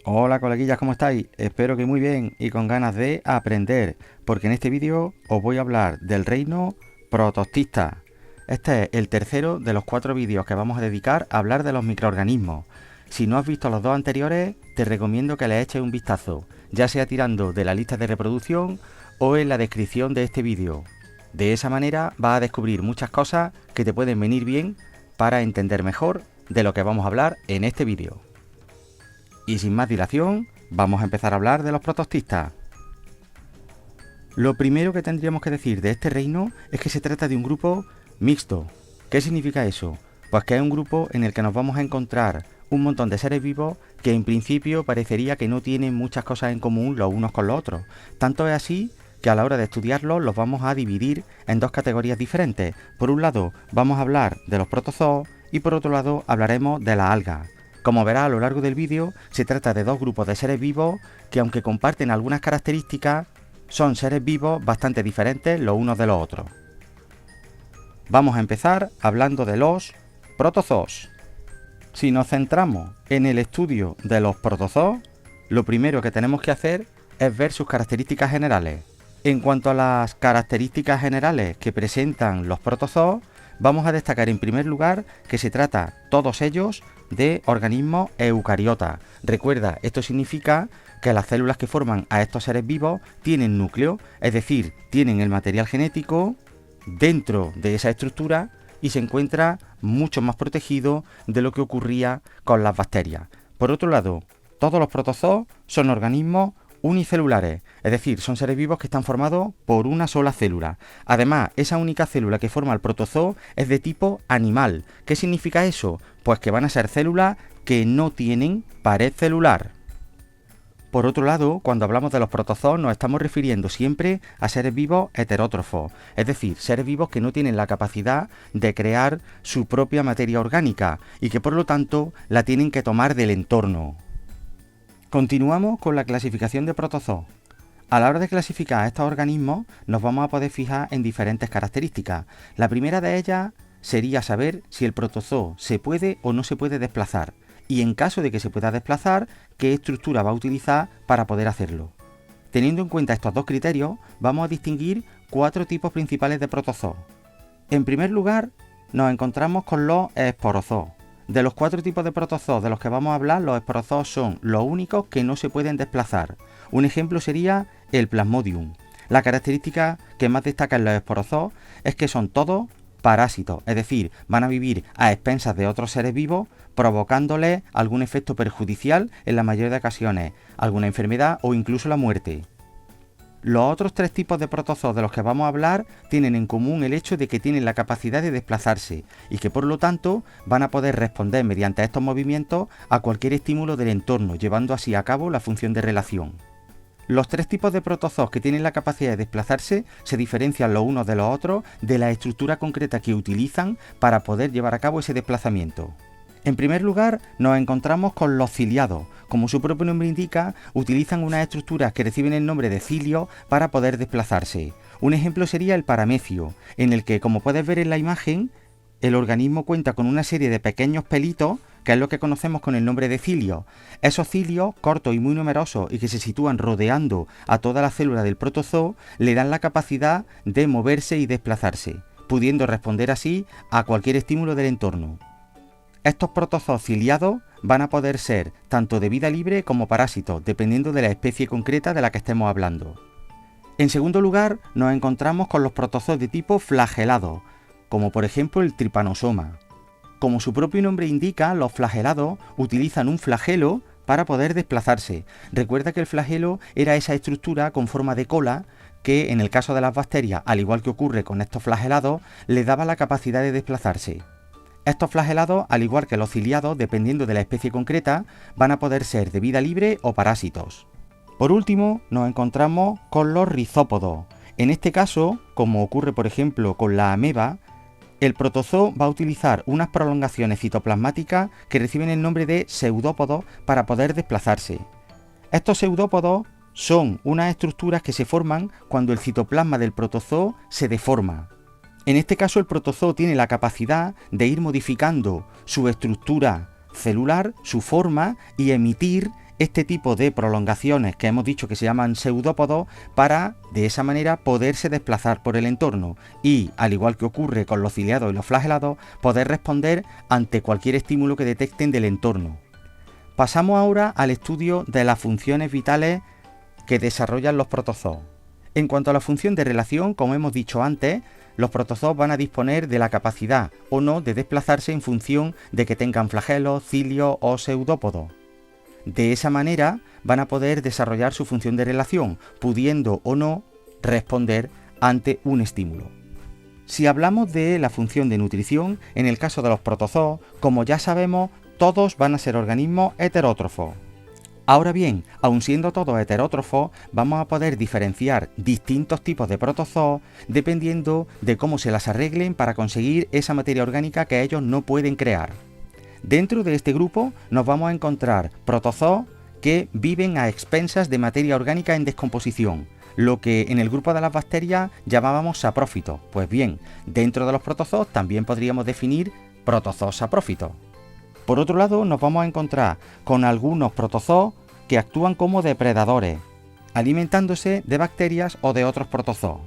Hola coleguillas, ¿cómo estáis? Espero que muy bien y con ganas de aprender, porque en este vídeo os voy a hablar del reino protostista. Este es el tercero de los 4 vídeos que vamos a dedicar a hablar de los microorganismos. Si no has visto los dos anteriores, te recomiendo que le eches un vistazo, ya sea tirando de la lista de reproducción o en la descripción de este vídeo. De esa manera vas a descubrir muchas cosas que te pueden venir bien para entender mejor de lo que vamos a hablar en este vídeo. Y sin más dilación, vamos a empezar a hablar de los protostistas. Lo primero que tendríamos que decir de este reino es que se trata de un grupo mixto. ¿Qué significa eso? Pues que es un grupo en el que nos vamos a encontrar un montón de seres vivos que en principio parecería que no tienen muchas cosas en común los unos con los otros. Tanto es así que a la hora de estudiarlos los vamos a dividir en dos categorías diferentes. Por un lado vamos a hablar de los protozoos y por otro lado hablaremos de las algas. Como verás a lo largo del vídeo, se trata de dos grupos de seres vivos que, aunque comparten algunas características, son seres vivos bastante diferentes los unos de los otros. Vamos a empezar hablando de los protozoos. Si nos centramos en el estudio de los protozoos, lo primero que tenemos que hacer es ver sus características generales. En cuanto a las características generales que presentan los protozoos, vamos a destacar en primer lugar que se trata, todos ellos, de organismos eucariotas. Recuerda, esto significa que las células que forman a estos seres vivos tienen núcleo, es decir, tienen el material genético dentro de esa estructura y se encuentra mucho más protegido de lo que ocurría con las bacterias. Por otro lado, todos los protozoos son organismos unicelulares, es decir, son seres vivos que están formados por una sola célula. Además, esa única célula que forma el protozoo es de tipo animal. ¿Qué significa eso? Pues que van a ser células que no tienen pared celular. Por otro lado, cuando hablamos de los protozoos nos estamos refiriendo siempre a seres vivos heterótrofos, es decir, seres vivos que no tienen la capacidad de crear su propia materia orgánica y que por lo tanto la tienen que tomar del entorno. Continuamos con la clasificación de protozoos. A la hora de clasificar a estos organismos nos vamos a poder fijar en diferentes características. La primera de ellas sería saber si el protozoo se puede o no se puede desplazar y, en caso de que se pueda desplazar, qué estructura va a utilizar para poder hacerlo. Teniendo en cuenta estos dos criterios, vamos a distinguir 4 tipos principales de protozoos. En primer lugar, nos encontramos con los esporozoos. De los 4 tipos de protozoos de los que vamos a hablar, los esporozoos son los únicos que no se pueden desplazar. Un ejemplo sería el Plasmodium. La característica que más destaca en los esporozoos es que son todos parásitos, es decir, van a vivir a expensas de otros seres vivos, provocándoles algún efecto perjudicial en la mayoría de ocasiones, alguna enfermedad o incluso la muerte. Los otros 3 tipos de protozoos de los que vamos a hablar tienen en común el hecho de que tienen la capacidad de desplazarse y que por lo tanto van a poder responder mediante estos movimientos a cualquier estímulo del entorno, llevando así a cabo la función de relación. Los 3 tipos de protozoos que tienen la capacidad de desplazarse se diferencian los unos de los otros de la estructura concreta que utilizan para poder llevar a cabo ese desplazamiento. En primer lugar, nos encontramos con los ciliados. Como su propio nombre indica, utilizan unas estructuras que reciben el nombre de cilio para poder desplazarse. Un ejemplo sería el paramecio, en el que, como puedes ver en la imagen, el organismo cuenta con una serie de pequeños pelitos, que es lo que conocemos con el nombre de cilios. Esos cilios, cortos y muy numerosos y que se sitúan rodeando a toda la célula del protozoo, le dan la capacidad de moverse y desplazarse, pudiendo responder así a cualquier estímulo del entorno. Estos protozoos ciliados van a poder ser tanto de vida libre como parásitos, dependiendo de la especie concreta de la que estemos hablando. En segundo lugar, nos encontramos con los protozoos de tipo flagelado, como por ejemplo el Trypanosoma. Como su propio nombre indica, los flagelados utilizan un flagelo para poder desplazarse. Recuerda que el flagelo era esa estructura con forma de cola que, en el caso de las bacterias, al igual que ocurre con estos flagelados, les daba la capacidad de desplazarse. Estos flagelados, al igual que los ciliados, dependiendo de la especie concreta, van a poder ser de vida libre o parásitos. Por último, nos encontramos con los rizópodos. En este caso, como ocurre por ejemplo con la ameba, el protozoo va a utilizar unas prolongaciones citoplasmáticas que reciben el nombre de pseudópodos para poder desplazarse. Estos pseudópodos son unas estructuras que se forman cuando el citoplasma del protozoo se deforma. En este caso el protozoo tiene la capacidad de ir modificando su estructura celular, su forma, y emitir este tipo de prolongaciones que hemos dicho que se llaman pseudópodos para, de esa manera, poderse desplazar por el entorno y, al igual que ocurre con los ciliados y los flagelados, poder responder ante cualquier estímulo que detecten del entorno. Pasamos ahora al estudio de las funciones vitales que desarrollan los protozoos. En cuanto a la función de relación, como hemos dicho antes, los protozoos van a disponer de la capacidad o no de desplazarse en función de que tengan flagelos, cilios o pseudópodos. De esa manera van a poder desarrollar su función de relación, pudiendo o no responder ante un estímulo. Si hablamos de la función de nutrición, en el caso de los protozoos, como ya sabemos, todos van a ser organismos heterótrofos. Ahora bien, aun siendo todos heterótrofos, vamos a poder diferenciar distintos tipos de protozoos dependiendo de cómo se las arreglen para conseguir esa materia orgánica que ellos no pueden crear. Dentro de este grupo nos vamos a encontrar protozoos que viven a expensas de materia orgánica en descomposición, lo que en el grupo de las bacterias llamábamos saprófitos. Pues bien, dentro de los protozoos también podríamos definir protozoos saprófitos. Por otro lado, nos vamos a encontrar con algunos protozoos que actúan como depredadores, alimentándose de bacterias o de otros protozoos.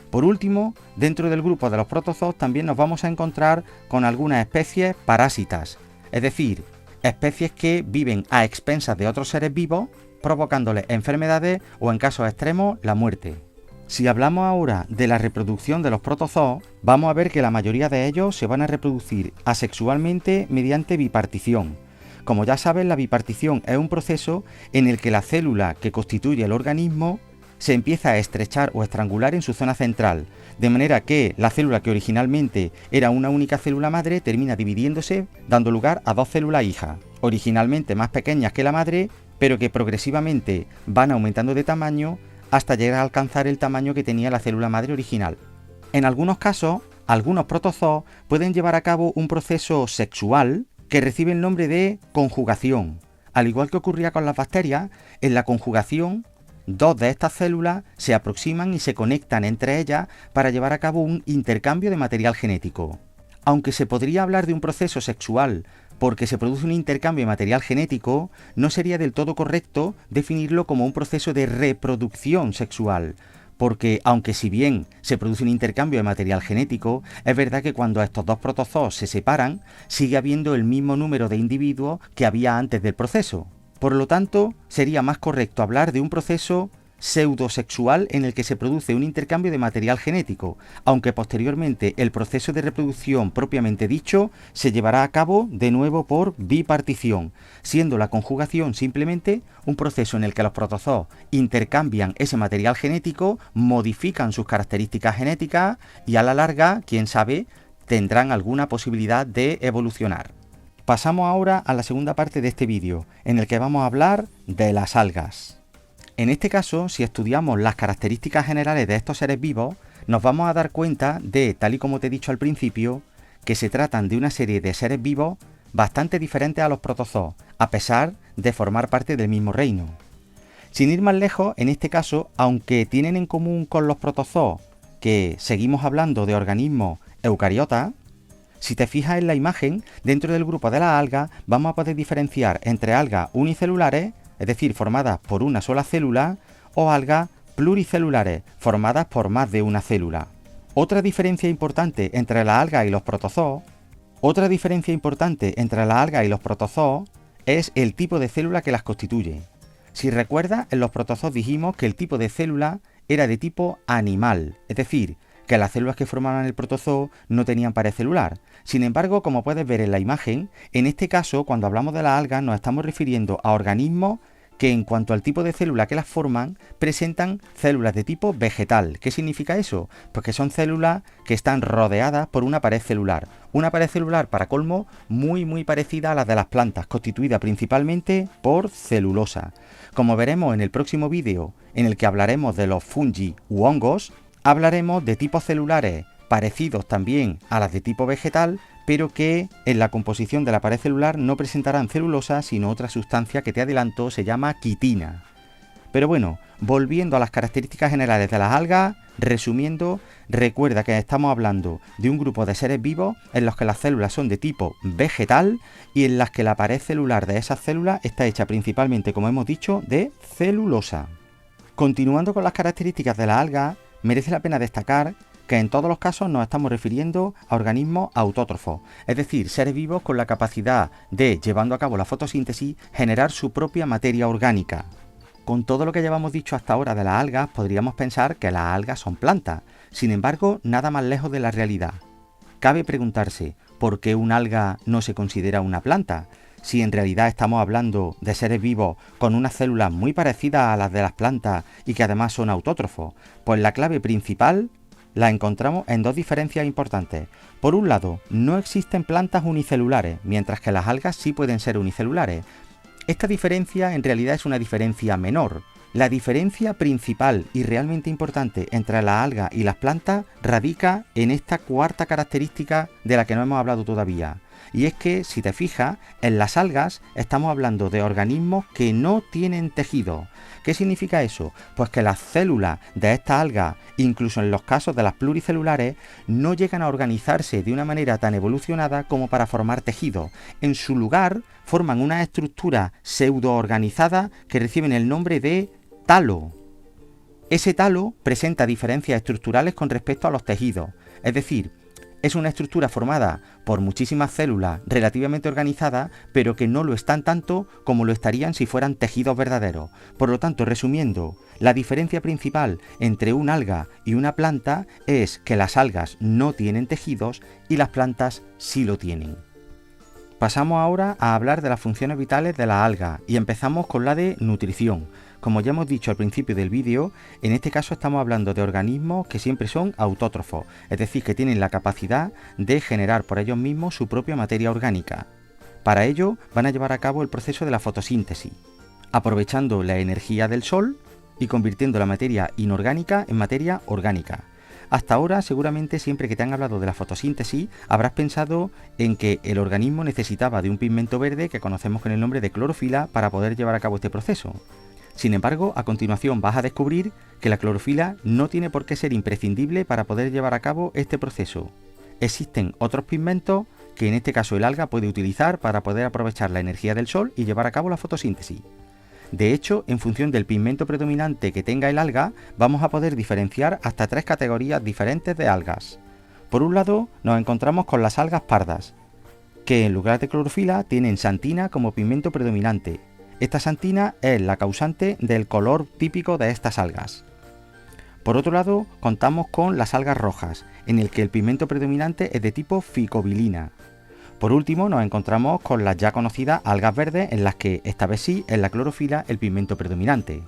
Por último, dentro del grupo de los protozoos también nos vamos a encontrar con algunas especies parásitas, es decir, especies que viven a expensas de otros seres vivos, provocándoles enfermedades o, en casos extremos, la muerte. Si hablamos ahora de la reproducción de los protozoos, vamos a ver que la mayoría de ellos se van a reproducir asexualmente mediante bipartición. Como ya saben, la bipartición es un proceso en el que la célula que constituye el organismo se empieza a estrechar o estrangular en su zona central, de manera que la célula que originalmente era una única célula madre termina dividiéndose, dando lugar a dos células hijas, originalmente más pequeñas que la madre, pero que progresivamente van aumentando de tamaño hasta llegar a alcanzar el tamaño que tenía la célula madre original. En algunos casos, algunos protozoos pueden llevar a cabo un proceso sexual que recibe el nombre de conjugación. Al igual que ocurría con las bacterias, en la conjugación, dos de estas células se aproximan y se conectan entre ellas para llevar a cabo un intercambio de material genético. Aunque se podría hablar de un proceso sexual porque se produce un intercambio de material genético, no sería del todo correcto definirlo como un proceso de reproducción sexual, porque aunque si bien se produce un intercambio de material genético, es verdad que cuando estos dos protozoos se separan, sigue habiendo el mismo número de individuos que había antes del proceso. Por lo tanto, sería más correcto hablar de un proceso pseudosexual en el que se produce un intercambio de material genético, aunque posteriormente el proceso de reproducción propiamente dicho se llevará a cabo de nuevo por bipartición, siendo la conjugación simplemente un proceso en el que los protozoos intercambian ese material genético, modifican sus características genéticas y a la larga, quién sabe, tendrán alguna posibilidad de evolucionar. Pasamos ahora a la segunda parte de este vídeo, en el que vamos a hablar de las algas. En este caso, si estudiamos las características generales de estos seres vivos, nos vamos a dar cuenta de, tal y como te he dicho al principio, que se tratan de una serie de seres vivos bastante diferentes a los protozoos, a pesar de formar parte del mismo reino. Sin ir más lejos, en este caso, aunque tienen en común con los protozoos que seguimos hablando de organismos eucariotas, si te fijas en la imagen, dentro del grupo de las algas vamos a poder diferenciar entre algas unicelulares, es decir, formadas por una sola célula, o algas pluricelulares, formadas por más de una célula. Otra diferencia importante entre las algas y los protozoos es el tipo de célula que las constituye. Si recuerdas, en los protozoos dijimos que el tipo de célula era de tipo animal, es decir, que las células que formaban el protozoo no tenían pared celular. Sin embargo, como puedes ver en la imagen, en este caso, cuando hablamos de las algas, nos estamos refiriendo a organismos que, en cuanto al tipo de célula que las forman, presentan células de tipo vegetal. ¿Qué significa eso? Pues que son células que están rodeadas por una pared celular. Una pared celular, para colmo, muy parecida a la de las plantas, constituida principalmente por celulosa. Como veremos en el próximo vídeo, en el que hablaremos de los fungi u hongos, hablaremos de tipos celulares parecidos también a las de tipo vegetal, pero que en la composición de la pared celular no presentarán celulosa, sino otra sustancia que te adelanto se llama quitina. Pero bueno, volviendo a las características generales de las algas, resumiendo, recuerda que estamos hablando de un grupo de seres vivos en los que las células son de tipo vegetal y en las que la pared celular de esas células está hecha principalmente, como hemos dicho, de celulosa. Continuando con las características de las algas, merece la pena destacar que en todos los casos nos estamos refiriendo a organismos autótrofos, es decir, seres vivos con la capacidad de, llevando a cabo la fotosíntesis, generar su propia materia orgánica. Con todo lo que llevamos dicho hasta ahora de las algas, podríamos pensar que las algas son plantas. Sin embargo, nada más lejos de la realidad. Cabe preguntarse, ¿por qué una alga no se considera una planta? Si en realidad estamos hablando de seres vivos con unas células muy parecidas a las de las plantas y que además son autótrofos, pues la clave principal la encontramos en dos diferencias importantes. Por un lado, no existen plantas unicelulares, mientras que las algas sí pueden ser unicelulares. Esta diferencia en realidad es una diferencia menor. La diferencia principal y realmente importante entre las algas y las plantas radica en esta cuarta característica de la que no hemos hablado todavía. Y es que, si te fijas, en las algas estamos hablando de organismos que no tienen tejido. ¿Qué significa eso? Pues que las células de estas algas, incluso en los casos de las pluricelulares, no llegan a organizarse de una manera tan evolucionada como para formar tejido. En su lugar, forman una estructura pseudo-organizada que reciben el nombre de talo. Ese talo presenta diferencias estructurales con respecto a los tejidos, es decir, es una estructura formada por muchísimas células relativamente organizadas, pero que no lo están tanto como lo estarían si fueran tejidos verdaderos. Por lo tanto, resumiendo, la diferencia principal entre un alga y una planta es que las algas no tienen tejidos y las plantas sí lo tienen. Pasamos ahora a hablar de las funciones vitales de las algas y empezamos con la de nutrición. Como ya hemos dicho al principio del vídeo, en este caso estamos hablando de organismos que siempre son autótrofos, es decir, que tienen la capacidad de generar por ellos mismos su propia materia orgánica. Para ello van a llevar a cabo el proceso de la fotosíntesis, aprovechando la energía del sol y convirtiendo la materia inorgánica en materia orgánica. Hasta ahora, seguramente siempre que te han hablado de la fotosíntesis, habrás pensado en que el organismo necesitaba de un pigmento verde que conocemos con el nombre de clorofila para poder llevar a cabo este proceso. Sin embargo, a continuación vas a descubrir que la clorofila no tiene por qué ser imprescindible para poder llevar a cabo este proceso. Existen otros pigmentos que en este caso el alga puede utilizar para poder aprovechar la energía del sol y llevar a cabo la fotosíntesis. De hecho, en función del pigmento predominante que tenga el alga, vamos a poder diferenciar hasta 3 categorías diferentes de algas. Por un lado, nos encontramos con las algas pardas, que en lugar de clorofila tienen xantina como pigmento predominante. Esta xantina es la causante del color típico de estas algas. Por otro lado, contamos con las algas rojas, en el que el pigmento predominante es de tipo ficobilina. Por último, nos encontramos con las ya conocidas algas verdes, en las que esta vez sí es la clorofila el pigmento predominante.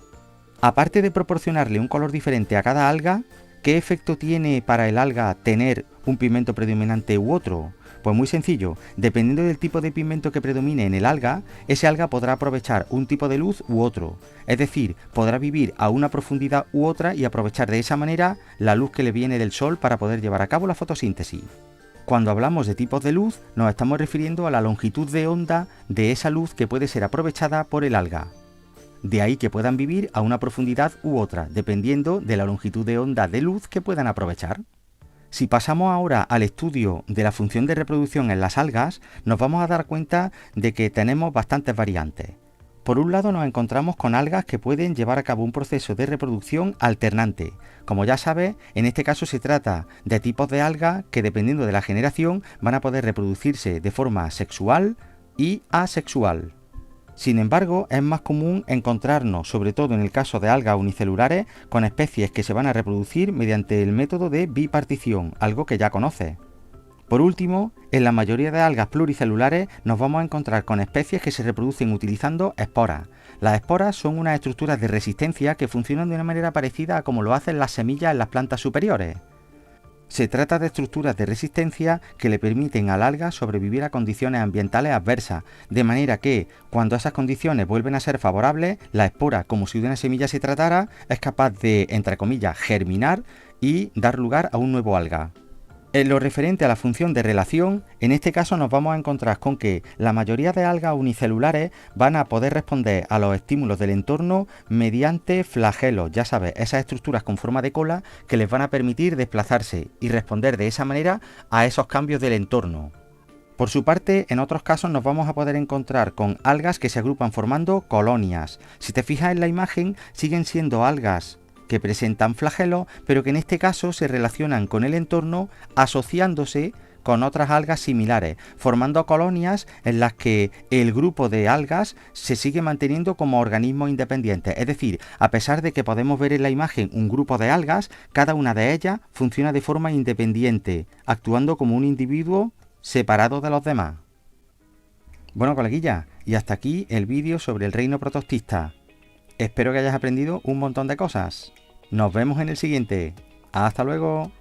Aparte de proporcionarle un color diferente a cada alga, ¿qué efecto tiene para el alga tener un pigmento predominante u otro? Pues muy sencillo, dependiendo del tipo de pigmento que predomine en el alga, ese alga podrá aprovechar un tipo de luz u otro, es decir, podrá vivir a una profundidad u otra y aprovechar de esa manera la luz que le viene del sol para poder llevar a cabo la fotosíntesis. Cuando hablamos de tipos de luz, nos estamos refiriendo a la longitud de onda de esa luz que puede ser aprovechada por el alga. De ahí que puedan vivir a una profundidad u otra, dependiendo de la longitud de onda de luz que puedan aprovechar. Si pasamos ahora al estudio de la función de reproducción en las algas, nos vamos a dar cuenta de que tenemos bastantes variantes. Por un lado nos encontramos con algas que pueden llevar a cabo un proceso de reproducción alternante. Como ya sabes, en este caso se trata de tipos de algas que dependiendo de la generación van a poder reproducirse de forma sexual y asexual. Sin embargo, es más común encontrarnos, sobre todo en el caso de algas unicelulares, con especies que se van a reproducir mediante el método de bipartición, algo que ya conoces. Por último, en la mayoría de algas pluricelulares nos vamos a encontrar con especies que se reproducen utilizando esporas. Las esporas son unas estructuras de resistencia que funcionan de una manera parecida a como lo hacen las semillas en las plantas superiores. Se trata de estructuras de resistencia que le permiten al alga sobrevivir a condiciones ambientales adversas, de manera que, cuando esas condiciones vuelven a ser favorables, la espora, como si de una semilla se tratara, es capaz de, entre comillas, germinar y dar lugar a un nuevo alga. En lo referente a la función de relación, en este caso nos vamos a encontrar con que la mayoría de algas unicelulares van a poder responder a los estímulos del entorno mediante flagelos, ya sabes, esas estructuras con forma de cola que les van a permitir desplazarse y responder de esa manera a esos cambios del entorno. Por su parte, en otros casos nos vamos a poder encontrar con algas que se agrupan formando colonias. Si te fijas en la imagen, siguen siendo algas que presentan flagelos, pero que en este caso se relacionan con el entorno asociándose con otras algas similares, formando colonias en las que el grupo de algas se sigue manteniendo como organismos independientes. Es decir, a pesar de que podemos ver en la imagen un grupo de algas, cada una de ellas funciona de forma independiente, actuando como un individuo separado de los demás. Bueno, coleguilla, y hasta aquí el vídeo sobre el reino protostista. Espero que hayas aprendido un montón de cosas. Nos vemos en el siguiente. ¡Hasta luego!